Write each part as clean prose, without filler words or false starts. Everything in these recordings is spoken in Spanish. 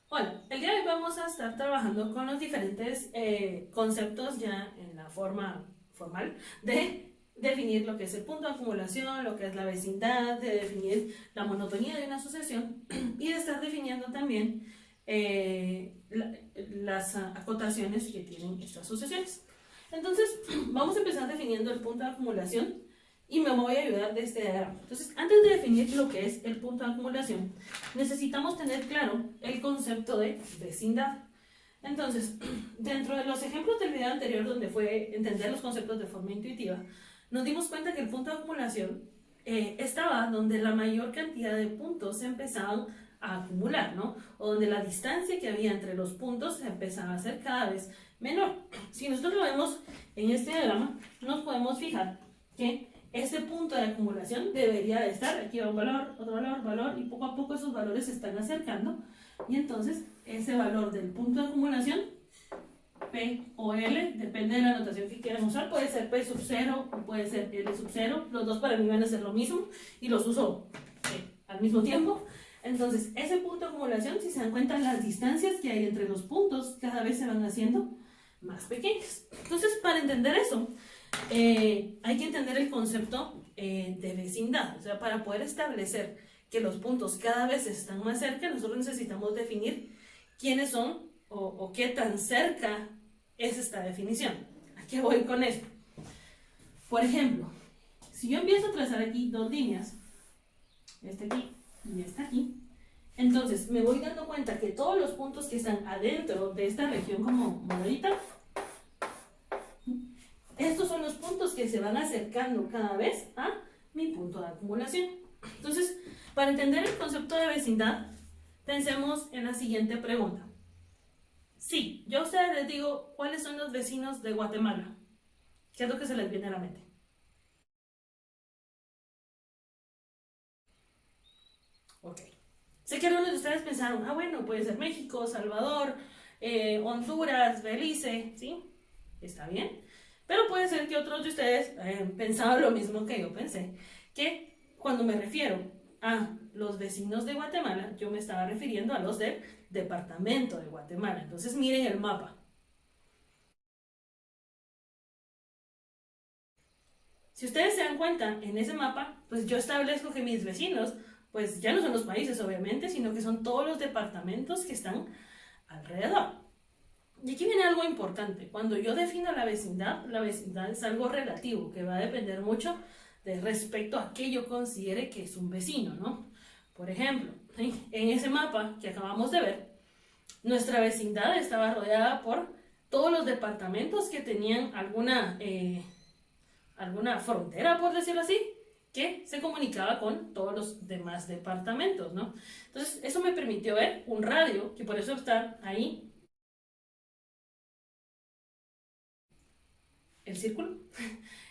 Hola, el día de hoy vamos a estar trabajando con los diferentes conceptos ya en la forma formal de definir lo que es el punto de acumulación, lo que es la vecindad, de definir la monotonía de una asociación y de estar definiendo también las acotaciones que tienen estas asociaciones. Entonces, vamos a empezar definiendo el punto de acumulación y me voy a ayudar de este diagrama. Entonces, antes de definir lo que es el punto de acumulación, necesitamos tener claro el concepto de vecindad. Entonces, dentro de los ejemplos del video anterior, donde fue entender los conceptos de forma intuitiva, nos dimos cuenta que el punto de acumulación estaba donde la mayor cantidad de puntos se empezaban a acumular, ¿no? O donde la distancia que había entre los puntos se empezaba a hacer cada vez menor. Si nosotros lo vemos en este diagrama, nos podemos fijar que este punto de acumulación debería de estar, aquí va un valor, otro valor, valor, y poco a poco esos valores se están acercando, y entonces ese valor del punto de acumulación, P o L, depende de la notación que quieran usar, puede ser P sub 0 o puede ser L sub 0, los dos para mí van a ser lo mismo, y los uso al mismo tiempo. Entonces, ese punto de acumulación, si se dan cuenta, las distancias que hay entre los puntos cada vez se van haciendo más pequeñas. Entonces, para entender eso, hay que entender el concepto de vecindad. O sea, para poder establecer que los puntos cada vez están más cerca, nosotros necesitamos definir quiénes son o qué tan cerca es esta definición. ¿A qué voy con esto? Por ejemplo, si yo empiezo a trazar aquí dos líneas, esta aquí y esta aquí, entonces me voy dando cuenta que todos los puntos que están adentro de esta región como moradita, estos son los puntos que se van acercando cada vez a mi punto de acumulación. Entonces, para entender el concepto de vecindad, pensemos en la siguiente pregunta. Sí, yo a ustedes les digo cuáles son los vecinos de Guatemala. ¿Qué es lo que se les viene a la mente? Ok. Sé que algunos de ustedes pensaron, bueno, puede ser México, Salvador, Honduras, Belice, ¿sí? Está bien. Pero puede ser que otros de ustedes pensaban lo mismo que yo pensé, que cuando me refiero a los vecinos de Guatemala, yo me estaba refiriendo a los del departamento de Guatemala. Entonces miren el mapa. Si ustedes se dan cuenta, en ese mapa, pues yo establezco que mis vecinos, pues ya no son los países obviamente, sino que son todos los departamentos que están alrededor. Y aquí viene algo importante. Cuando yo defino la vecindad es algo relativo, que va a depender mucho de respecto a qué yo considere que es un vecino, ¿no? Por ejemplo, ¿sí? En ese mapa que acabamos de ver, nuestra vecindad estaba rodeada por todos los departamentos que tenían alguna frontera, por decirlo así, que se comunicaba con todos los demás departamentos, ¿no? Entonces, eso me permitió ver un radio, que por eso está ahí el círculo,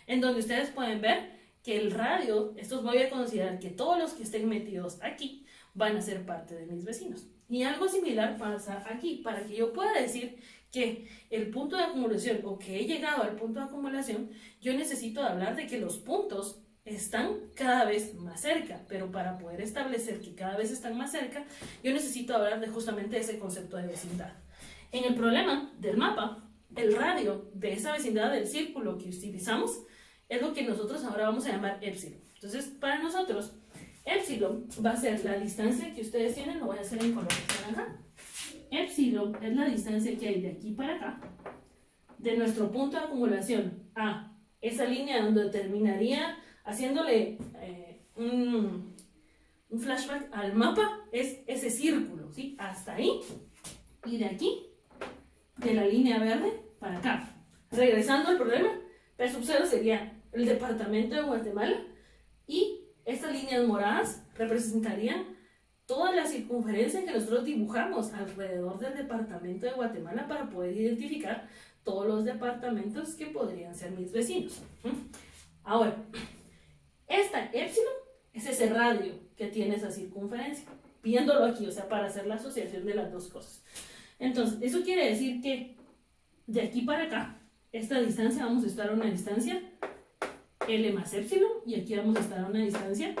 en donde ustedes pueden ver que el radio, estos voy a considerar que todos los que estén metidos aquí van a ser parte de mis vecinos. Y algo similar pasa aquí, para que yo pueda decir que el punto de acumulación o que he llegado al punto de acumulación, yo necesito hablar de que los puntos están cada vez más cerca, pero para poder establecer que cada vez están más cerca, yo necesito hablar de justamente ese concepto de vecindad. En el problema del mapa, el radio de esa vecindad del círculo que utilizamos es lo que nosotros ahora vamos a llamar épsilon. Entonces, para nosotros, épsilon va a ser la distancia que ustedes tienen, lo voy a hacer en color naranja. Épsilon es la distancia que hay de aquí para acá, de nuestro punto de acumulación a esa línea donde terminaría haciéndole un flashback al mapa, es ese círculo, ¿sí? Hasta ahí, y de aquí, de la línea verde para acá. Regresando al problema, P sub 0 sería el departamento de Guatemala y estas líneas moradas representarían toda la circunferencia que nosotros dibujamos alrededor del departamento de Guatemala para poder identificar todos los departamentos que podrían ser mis vecinos. Ahora, esta épsilon es ese radio que tiene esa circunferencia, viéndolo aquí, o sea, para hacer la asociación de las dos cosas. Entonces, eso quiere decir que de aquí para acá, esta distancia, vamos a estar a una distancia L más épsilon, y aquí vamos a estar a una distancia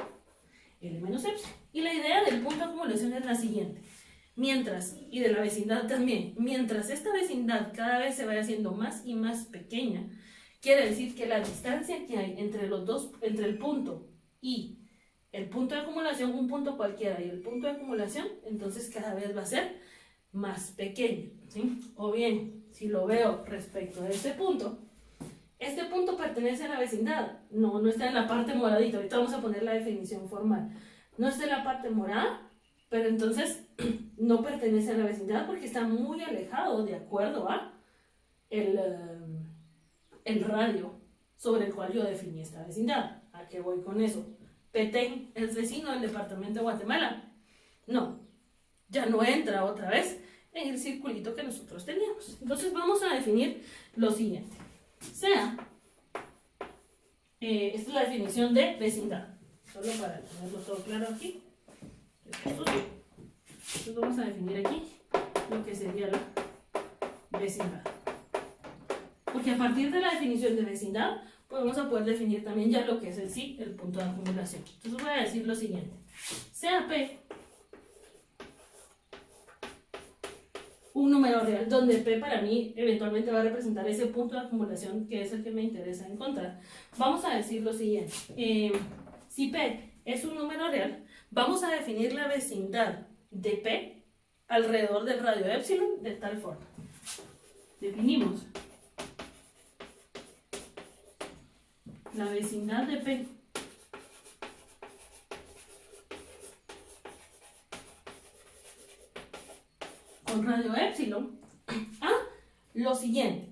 L menos épsilon. Y la idea del punto de acumulación es la siguiente. Mientras, y de la vecindad también, mientras esta vecindad cada vez se vaya haciendo más y más pequeña, quiere decir que la distancia que hay entre los dos, entre el punto y el punto de acumulación, un punto cualquiera y el punto de acumulación, entonces cada vez va a ser más pequeño, ¿sí? O bien, si lo veo respecto a este punto pertenece a la vecindad, no está en la parte moradita, ahorita vamos a poner la definición formal, no está en la parte morada, pero entonces no pertenece a la vecindad porque está muy alejado de acuerdo a el radio sobre el cual yo definí esta vecindad. ¿A qué voy con eso? Petén es vecino del departamento de Guatemala. No, ya no entra otra vez en el circulito que nosotros teníamos. Entonces vamos a definir lo siguiente. Esta es la definición de vecindad. Solo para tenerlo todo claro aquí. Entonces vamos a definir aquí lo que sería la vecindad. Porque a partir de la definición de vecindad, pues vamos a poder definir también ya lo que es el punto de acumulación. Entonces voy a decir lo siguiente. Sea P un número real, donde P para mí eventualmente va a representar ese punto de acumulación que es el que me interesa encontrar. Vamos a decir lo siguiente. Si P es un número real, vamos a definir la vecindad de P alrededor del radio epsilon de tal forma. Definimos la vecindad de P con radio epsilon a lo siguiente,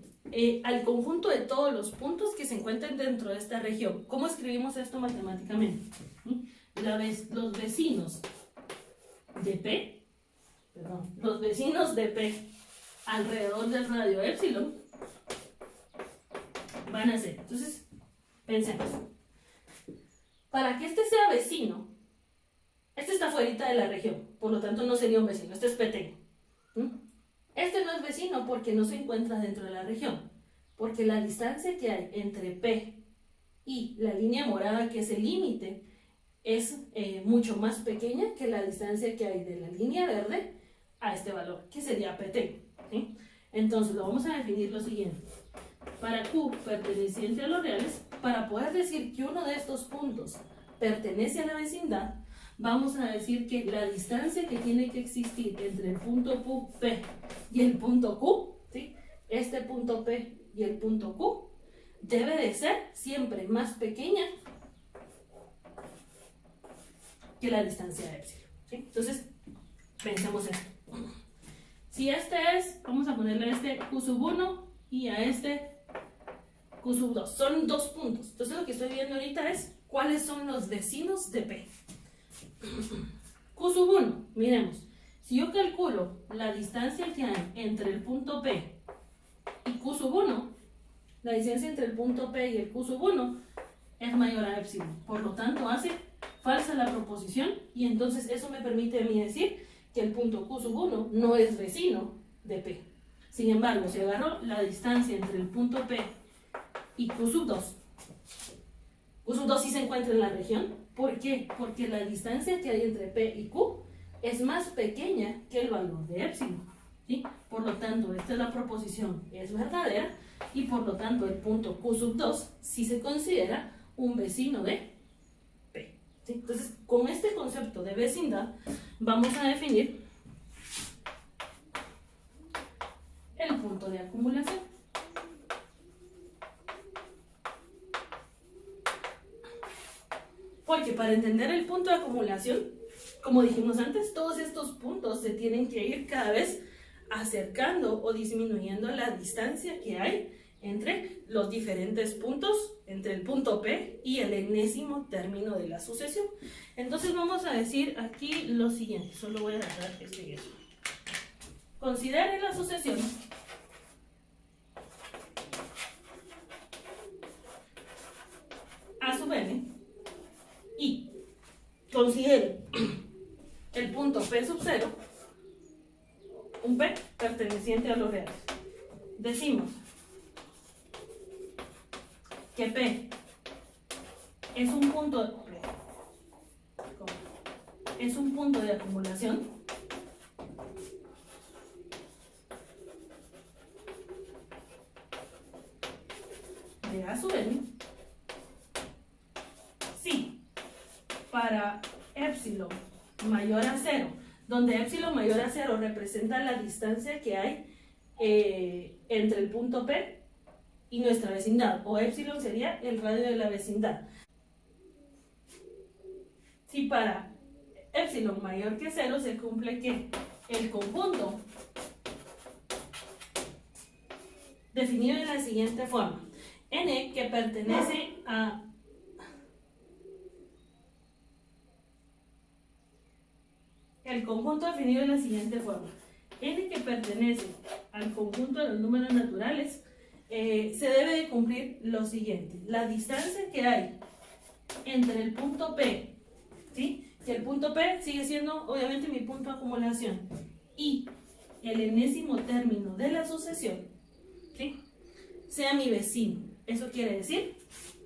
al conjunto de todos los puntos que se encuentren dentro de esta región. ¿Cómo escribimos esto matemáticamente? Los vecinos de P, los vecinos de P alrededor del radio epsilon van a ser, entonces, pensemos, para que este sea vecino, este está fuera de la región, por lo tanto no sería un vecino, este es pequeño. Este no es vecino porque no se encuentra dentro de la región, porque la distancia que hay entre P y la línea morada, que es el límite, es mucho más pequeña que la distancia que hay de la línea verde a este valor, que sería PT, ¿sí? Entonces lo vamos a definir lo siguiente. Para Q perteneciente a los reales, para poder decir que uno de estos puntos pertenece a la vecindad, vamos a decir que la distancia que tiene que existir entre el punto P y el punto Q, ¿sí? Este punto P y el punto Q, debe de ser siempre más pequeña que la distancia de epsilon, ¿sí? Entonces, pensemos esto. Si este es, vamos a ponerle a este Q sub 1 y a este Q sub 2. Son dos puntos. Entonces, lo que estoy viendo ahorita es cuáles son los vecinos de P. Q sub 1, miremos. Si yo calculo la distancia que hay entre el punto P y Q sub 1, la distancia entre el punto P y el Q sub 1 es mayor a epsilon. Por lo tanto, hace falsa la proposición y entonces eso me permite a mí decir que el punto Q sub 1 no es vecino de P. Sin embargo, si agarro la distancia entre el punto P y Q sub 2, Q sub 2 sí se encuentra en la región. ¿Por qué? Porque la distancia que hay entre P y Q es más pequeña que el valor de epsilon, ¿sí? Por lo tanto, esta es la proposición, es verdadera, y por lo tanto el punto Q sub 2 sí se considera un vecino de P, ¿sí? Entonces, con este concepto de vecindad, vamos a definir el punto de acumulación. Porque para entender el punto de acumulación, como dijimos antes, todos estos puntos se tienen que ir cada vez acercando o disminuyendo la distancia que hay entre los diferentes puntos, entre el punto P y el enésimo término de la sucesión. Entonces vamos a decir aquí lo siguiente, solo voy a agarrar este y eso. Considere la sucesión A sub n y considere el punto P sub 0 un P perteneciente a los reales. Decimos que P es un punto de acumulación para epsilon mayor a 0, donde epsilon mayor a 0 representa la distancia que hay entre el punto P y nuestra vecindad, o epsilon sería el radio de la vecindad. Si para epsilon mayor que 0 se cumple que el conjunto definido de la siguiente forma: n que pertenece a el conjunto definido de la siguiente forma: n que pertenece al conjunto de los números naturales, se debe de cumplir lo siguiente: la distancia que hay entre el punto P, ¿sí?, que el punto P sigue siendo obviamente mi punto de acumulación, y el enésimo término de la sucesión, ¿sí?, sea mi vecino. Eso quiere decir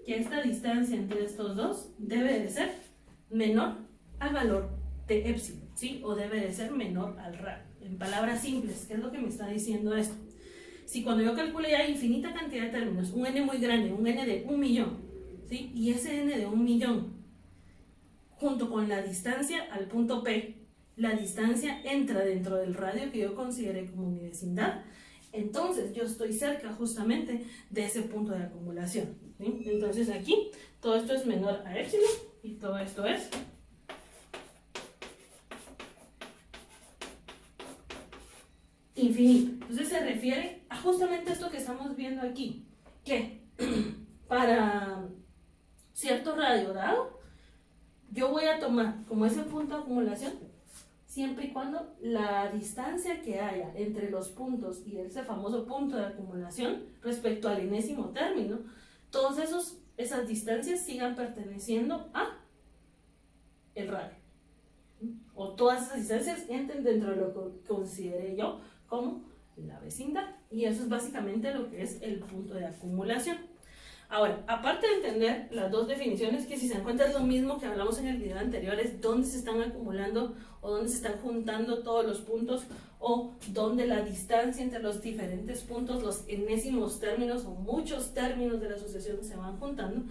que esta distancia entre estos dos debe de ser menor al valor de epsilon, ¿sí?, o debe de ser menor al radio. En palabras simples, ¿qué es lo que me está diciendo esto? Si cuando yo calcule ya infinita cantidad de términos, un n muy grande, un n de 1.000.000, ¿sí?, y ese n de 1.000.000 junto con la distancia al punto P, la distancia entra dentro del radio que yo consideré como mi vecindad, entonces yo estoy cerca justamente de ese punto de acumulación, ¿sí? Entonces aquí todo esto es menor a epsilon y todo esto es infinito. Entonces se refiere a justamente esto que estamos viendo aquí, que para cierto radio dado, yo voy a tomar como ese punto de acumulación siempre y cuando la distancia que haya entre los puntos y ese famoso punto de acumulación respecto al enésimo término, todas esas distancias sigan perteneciendo a el radio, o todas esas distancias entren dentro de lo que consideré yo como la vecindad, y eso es básicamente lo que es el punto de acumulación. Ahora, aparte de entender las dos definiciones, que si se dan cuenta es lo mismo que hablamos en el video anterior, es dónde se están acumulando o dónde se están juntando todos los puntos, o dónde la distancia entre los diferentes puntos, los enésimos términos o muchos términos de la sucesión se van juntando.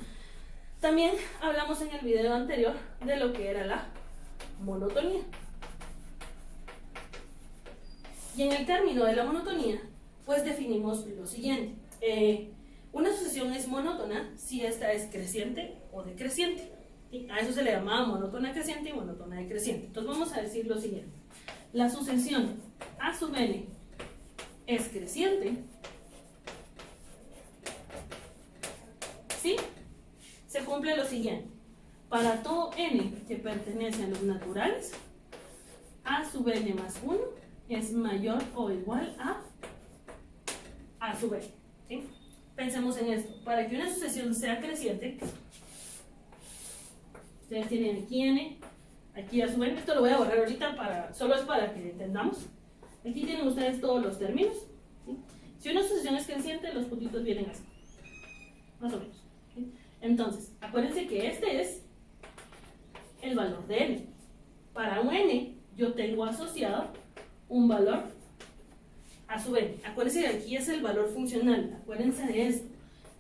También hablamos en el video anterior de lo que era la monotonía. Y en el término de la monotonía, pues definimos lo siguiente. Una sucesión es monótona si esta es creciente o decreciente. ¿Sí? A eso se le llamaba monótona creciente y monótona decreciente. Entonces vamos a decir lo siguiente. La sucesión A sub n es creciente si se cumple lo siguiente. Para todo n que pertenece a los naturales, A sub n más 1 es mayor o igual a sub n. ¿Sí? Pensemos en esto. Para que una sucesión sea creciente, ustedes tienen aquí n, aquí a sub n. Esto lo voy a borrar ahorita, solo es para que entendamos. Aquí tienen ustedes todos los términos, ¿sí? Si una sucesión es creciente, los puntitos vienen así, más o menos, ¿sí? Entonces, acuérdense que este es el valor de n. Para un n, yo tengo asociado un valor a sub n. Acuérdense que aquí es el valor funcional. Acuérdense de esto,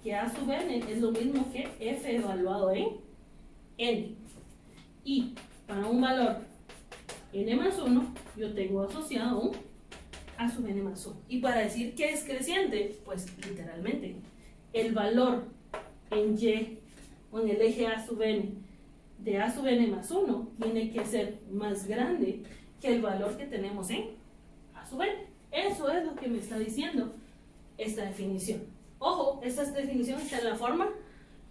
que a sub n es lo mismo que f evaluado en n. Y para un valor n más 1, yo tengo asociado un a sub n más 1. Y para decir que es creciente, pues literalmente, el valor en y o en el eje a sub n de a sub n más 1 tiene que ser más grande que el valor que tenemos en a sub n. Eso es lo que me está diciendo esta definición. Ojo, esta definición está en la forma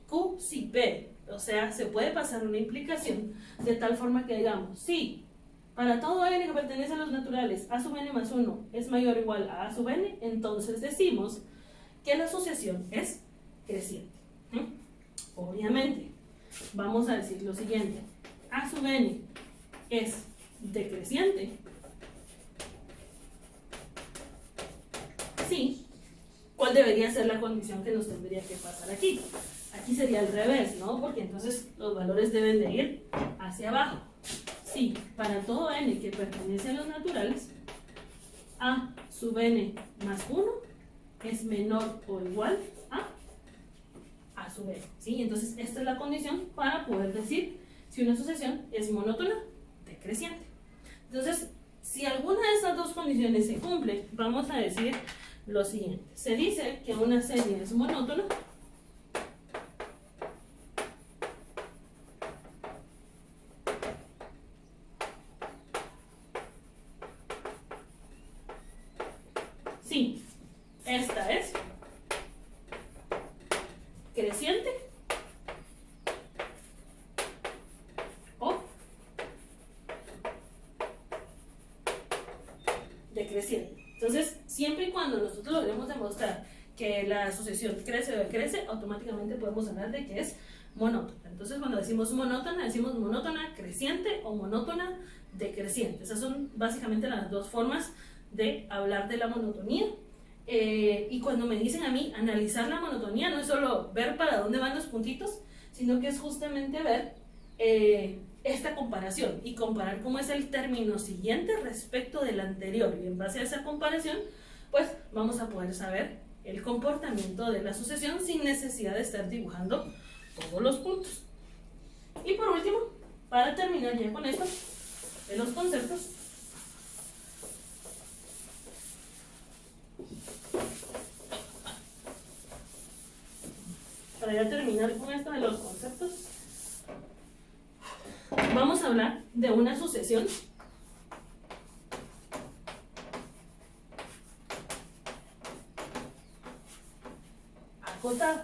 Q si P. O sea, se puede pasar una implicación de tal forma que digamos, si para todo n que pertenece a los naturales a sub n más 1 es mayor o igual a sub n, entonces decimos que la asociación es creciente. Obviamente, vamos a decir lo siguiente. A sub n es decreciente. Sí, ¿cuál debería ser la condición que nos tendría que pasar aquí? Aquí sería al revés, ¿no? Porque entonces los valores deben de ir hacia abajo. Sí, para todo n que pertenece a los naturales, a sub n más 1 es menor o igual a sub n. ¿Sí? Entonces esta es la condición para poder decir si una sucesión es monótona decreciente. Entonces, si alguna de estas dos condiciones se cumple, vamos a decir lo siguiente. Se dice que una serie es monótona si esta es creciente o decreciente. Entonces, siempre y cuando nosotros logremos demostrar que la sucesión crece o decrece, automáticamente podemos hablar de que es monótona. Entonces, cuando decimos monótona creciente o monótona decreciente. Esas son básicamente las dos formas de hablar de la monotonía. Y cuando me dicen a mí analizar la monotonía, no es solo ver para dónde van los puntitos, sino que es justamente ver esta comparación y comparar cómo es el término siguiente respecto del anterior, y en base a esa comparación pues vamos a poder saber el comportamiento de la sucesión sin necesidad de estar dibujando todos los puntos. Y por último, para terminar ya con esto de los conceptos, para ya terminar con esto de los conceptos, vamos a hablar de una sucesión acotada.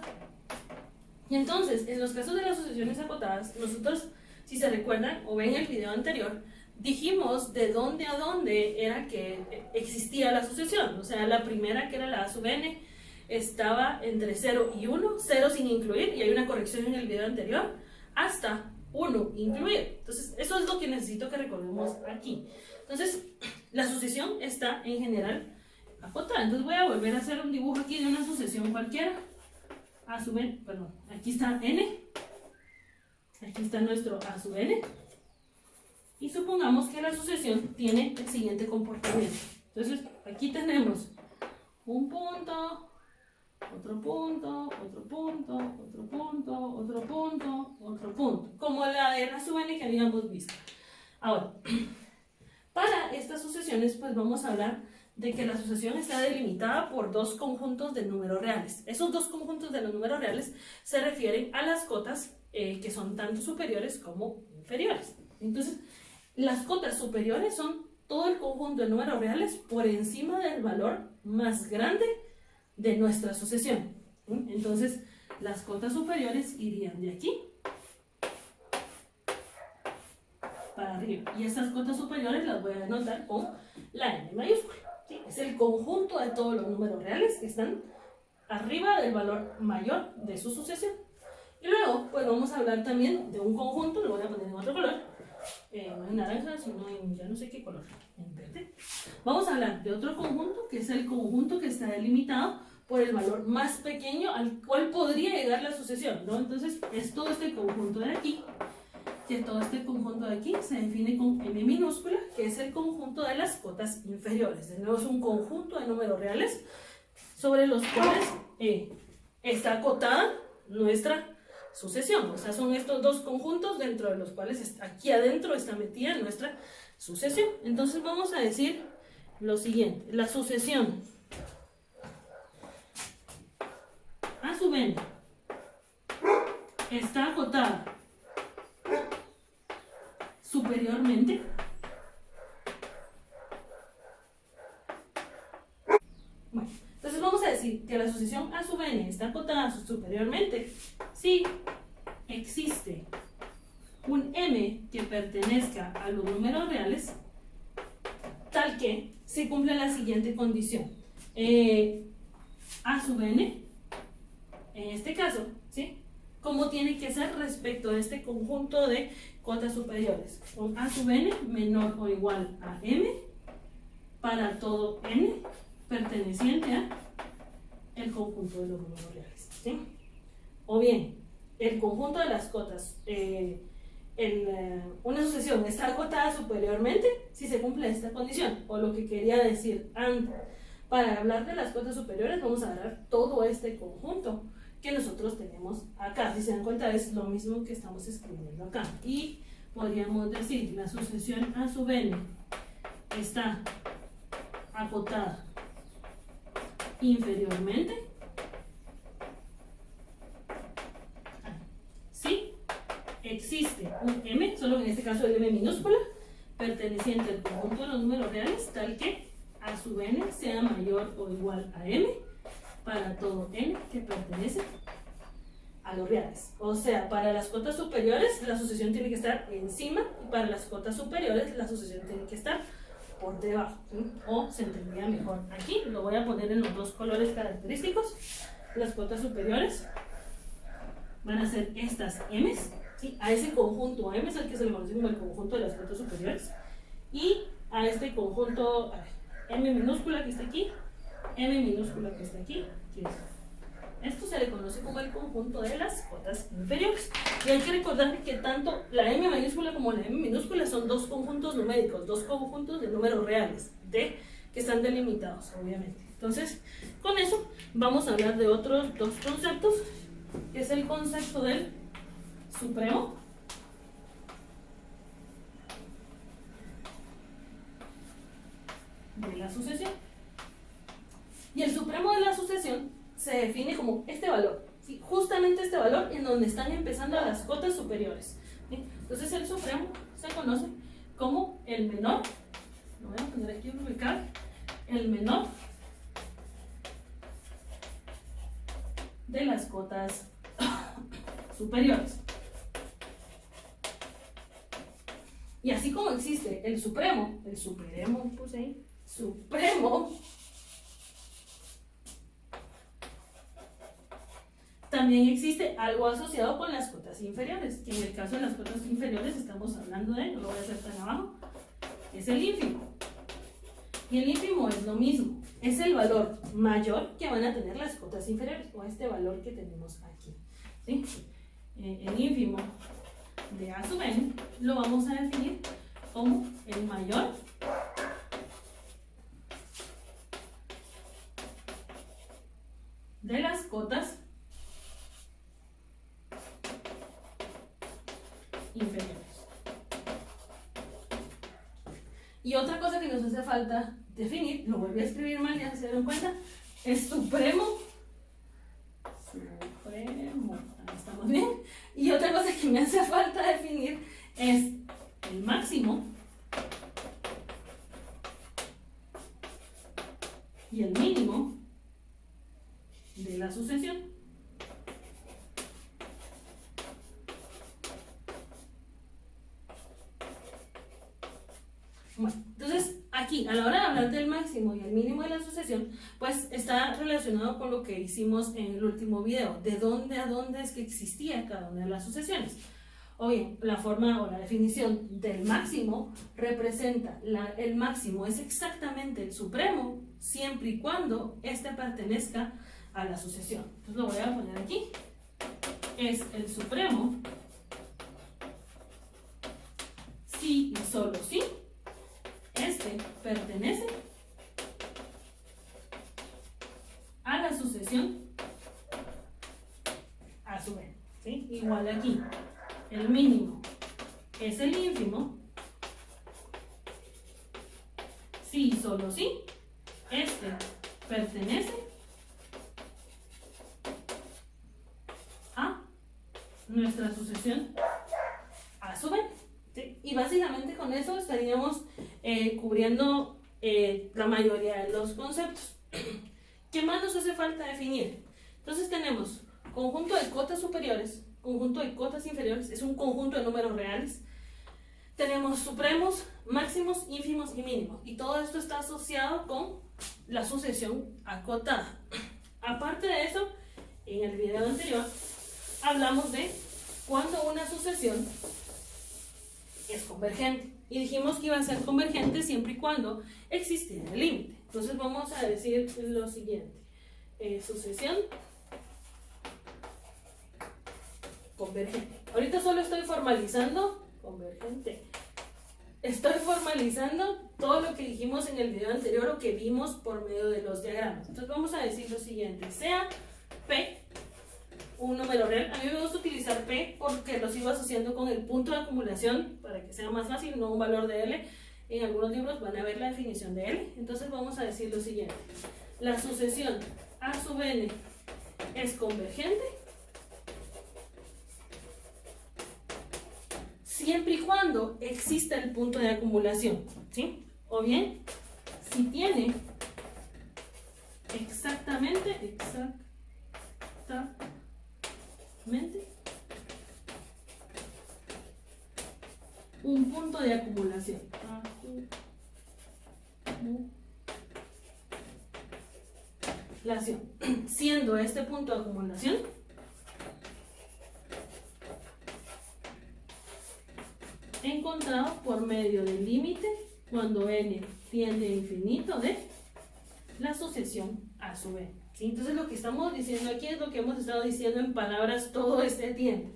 Y entonces, en los casos de las sucesiones acotadas, nosotros, si se recuerdan o ven el video anterior, dijimos de dónde a dónde era que existía la sucesión. O sea, la primera, que era la A sub n, estaba entre 0 y 1, 0 sin incluir, y hay una corrección en el video anterior, hasta 1 incluir. Entonces, eso es lo que necesito que recordemos aquí. Entonces, la sucesión está en general acotada. Entonces, voy a volver a hacer un dibujo aquí de una sucesión cualquiera. A sub n, perdón, aquí está n, aquí está nuestro A sub n, y supongamos que la sucesión tiene el siguiente comportamiento. Entonces, aquí tenemos un punto, otro punto, otro punto, otro punto, otro punto, otro punto, como la de la sub n que habíamos visto. Ahora, para estas sucesiones, pues vamos a hablar de que la sucesión está delimitada por dos conjuntos de números reales. Esos dos conjuntos de los números reales se refieren a las cotas que son tanto superiores como inferiores. Entonces, las cotas superiores son todo el conjunto de números reales por encima del valor más grande de nuestra sucesión. Entonces, las cotas superiores irían de aquí para arriba. Y estas cotas superiores las voy a denotar con la n mayúscula. ¿Sí? Es el conjunto de todos los números reales que están arriba del valor mayor de su sucesión. Y luego, pues vamos a hablar también de un conjunto, lo voy a poner en otro color, no en naranja, sino en ya no sé qué color, en verde. Vamos a hablar de otro conjunto, que es el conjunto que está delimitado por el valor más pequeño al cual podría llegar la sucesión, ¿no? Entonces, es todo este conjunto de aquí, que todo este conjunto de aquí se define con m minúscula, que es el conjunto de las cotas inferiores. De nuevo, es un conjunto de números reales sobre los cuales está acotada nuestra sucesión. O sea, son estos dos conjuntos dentro de los cuales aquí adentro está metida nuestra sucesión. Entonces vamos a decir lo siguiente: la sucesión A sub n está acotada superiormente bueno, entonces vamos a decir que la sucesión A sub n está acotada superiormente si existe un m que pertenezca a los números reales tal que se cumple la siguiente condición. A sub n, en este caso, ¿sí?, ¿cómo tiene que ser respecto a este conjunto de cotas superiores? Con A sub n menor o igual a m para todo n perteneciente a el conjunto de los números reales, ¿sí? O bien, el conjunto de las cotas en una sucesión está acotada superiormente si se cumple esta condición. O lo que quería decir antes, para hablar de las cotas superiores vamos a hablar todo este conjunto que nosotros tenemos acá. Si se dan cuenta, es lo mismo que estamos escribiendo acá. Y podríamos decir, la sucesión A sub n está acotada inferiormente si existe un m, solo en este caso el m minúscula, perteneciente al conjunto de los números reales, tal que A sub n sea mayor o igual a m para todo n que pertenece a los reales. O sea, para las cotas superiores la sucesión tiene que estar encima y para las cotas superiores la sucesión tiene que estar por debajo, ¿sí? O se entendería mejor aquí, lo voy a poner en los dos colores característicos. Las cotas superiores van a ser estas m's, ¿sí? A ese conjunto m es el que se le conoce como el conjunto de las cotas superiores, y a este conjunto m minúscula que está aquí, m minúscula que está aquí, que es esto, se le conoce como el conjunto de las cotas inferiores. Y hay que recordar que tanto la m mayúscula como la m minúscula son dos conjuntos numéricos, dos conjuntos de números reales, que están delimitados, obviamente. Entonces, con eso vamos a hablar de otros dos conceptos, que es el concepto del supremo de la sucesión. Y el supremo de la sucesión se define como este valor, ¿sí? Justamente este valor en donde están empezando las cotas superiores, ¿sí? Entonces el supremo se conoce como el menor, lo voy a poner aquí en ubicar, el menor de las cotas superiores. Y así como existe el supremo puse ahí, supremo, también existe algo asociado con las cotas inferiores, que en el caso de las cotas inferiores estamos hablando de, no lo voy a hacer tan abajo, es el ínfimo. Y el ínfimo es lo mismo, es el valor mayor que van a tener las cotas inferiores, o este valor que tenemos aquí, ¿sí? El ínfimo de A sub n lo vamos a definir como el mayor de las cotas inferiores. Y otra cosa que nos hace falta definir, lo volví a escribir mal, ya se dieron cuenta, es supremo, ahí estamos bien. Y otra cosa que me hace falta definir es el máximo y el mínimo de la sucesión. Bueno, entonces aquí a la hora de hablar del máximo y el mínimo de la sucesión, pues está relacionado con lo que hicimos en el último video, de dónde a dónde es que existía cada una de las sucesiones. O bien, la forma o la definición del máximo representa, el máximo es exactamente el supremo siempre y cuando éste pertenezca a la sucesión. Entonces lo voy a poner aquí, es el supremo si y solo si este pertenece a la sucesión A sub n, ¿sí? Igual aquí, el mínimo es el ínfimo si y solo si este pertenece a nuestra sucesión A sub n. ¿Sí? Y básicamente con eso estaríamos cubriendo la mayoría de los conceptos. ¿Qué más nos hace falta definir? Entonces tenemos conjunto de cotas superiores, conjunto de cotas inferiores, es un conjunto de números reales. Tenemos supremos, máximos, ínfimos y mínimos. Y todo esto está asociado con la sucesión acotada. Aparte de eso, en el video anterior hablamos de cuando una sucesión es convergente. Y dijimos que iba a ser convergente siempre y cuando existiera el límite. Entonces vamos a decir lo siguiente. Sucesión convergente. Ahorita solo estoy formalizando convergente. Estoy formalizando todo lo que dijimos en el video anterior o que vimos por medio de los diagramas. Entonces vamos a decir lo siguiente. Sea P un número real. A mí me gusta utilizar P porque lo sigo asociando con el punto de acumulación para que sea más fácil, no un valor de L. En algunos libros van a ver la definición de L. Entonces vamos a decir lo siguiente. La sucesión A sub n es convergente siempre y cuando exista el punto de acumulación, ¿sí? O bien, si tiene exactamente un punto de acumulación. Siendo este punto de acumulación encontrado por medio del límite cuando n tiende a infinito de la sucesión A sub n. ¿Sí? Entonces lo que estamos diciendo aquí es lo que hemos estado diciendo en palabras todo este tiempo,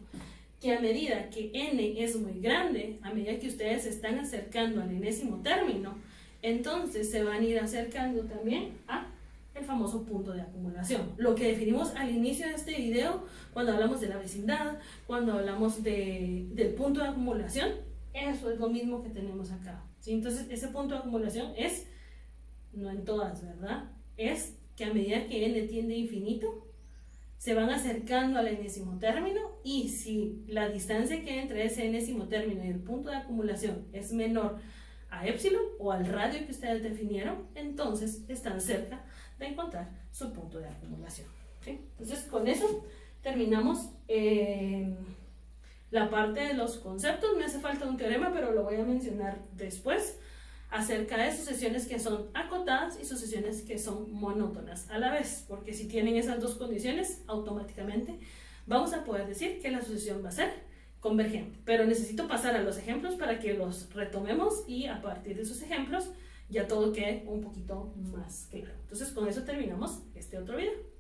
que a medida que n es muy grande, a medida que ustedes se están acercando al enésimo término, entonces se van a ir acercando también a el famoso punto de acumulación. Lo que definimos al inicio de este video, cuando hablamos de la vecindad, cuando hablamos del punto de acumulación, eso es lo mismo que tenemos acá. ¿Sí? Entonces ese punto de acumulación es, no en todas, ¿verdad? Es que a medida que n tiende a infinito, se van acercando al enésimo término, y si la distancia que hay entre ese enésimo término y el punto de acumulación es menor a épsilon o al radio que ustedes definieron, entonces están cerca de encontrar su punto de acumulación. ¿Sí? Entonces con eso terminamos la parte de los conceptos. Me hace falta un teorema, pero lo voy a mencionar después, acerca de sucesiones que son acotadas y sucesiones que son monótonas a la vez, porque si tienen esas dos condiciones, automáticamente vamos a poder decir que la sucesión va a ser convergente. Pero necesito pasar a los ejemplos para que los retomemos y a partir de esos ejemplos ya todo quede un poquito más claro. Entonces con eso terminamos este otro video.